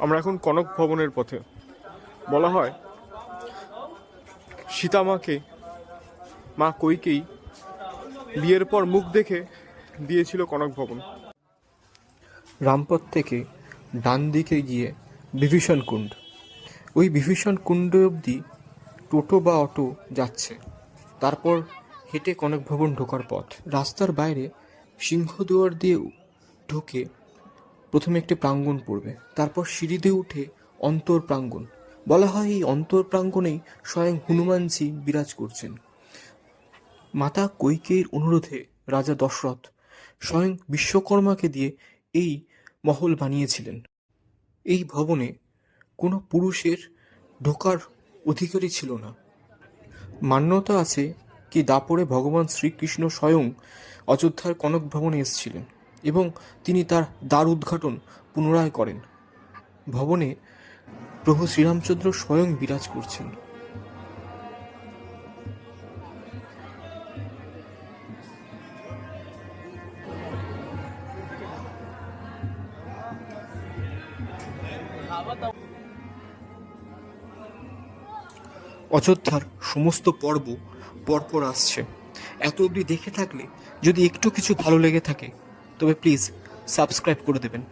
আমরা এখন কনক ভবনের পথে। বলা হয় সীতামাকে মা কইকেয়ী বিয়ের পর মুখ দেখে দিয়েছিল কনক ভবন। রামপথ থেকে ডান দিকে গিয়ে বিভীষণ কুণ্ড, ওই বিভীষণ কুণ্ড অবধি টোটো বা অটো যাচ্ছে, তারপর হেঁটে কনক ভবন ঢোকার পথ। রাস্তার বাইরে সিংহদুয়ার দিয়ে ঢুকে প্রথমে একটি প্রাঙ্গণ পড়বে, তারপর সিঁড়ি দিয়ে উঠে অন্তর প্রাঙ্গণ। বলা হয় এই অন্তর প্রাঙ্গণেই স্বয়ং হনুমানজি বিরাজ করছেন। মাতা কৈকেয়ীর অনুরোধে রাজা দশরথ স্বয়ং বিশ্বকর্মাকে দিয়ে এই মহল বানিয়েছিলেন। এই ভবনে কোনো পুরুষের ঢোকার অধিকারই ছিল না। মান্যতা আছে কি দাপরে ভগবান শ্রীকৃষ্ণ স্বয়ং অযোধ্যার কনক ভবনে এসেছিলেন এবং তিনি তার দ্বার উদ্ঘাটন পুনরায় করেন। ভবনে প্রভু শ্রীরামচন্দ্র স্বয়ং বিরাজ করছেন। অযোধ্যার সমস্ত পর্ব পরপর আসছে। এত অবধি দেখে থাকলে যদি একটু কিছু ভালো লেগে থাকে তবে প্লিজ সাবস্ক্রাইব করে দেবেন।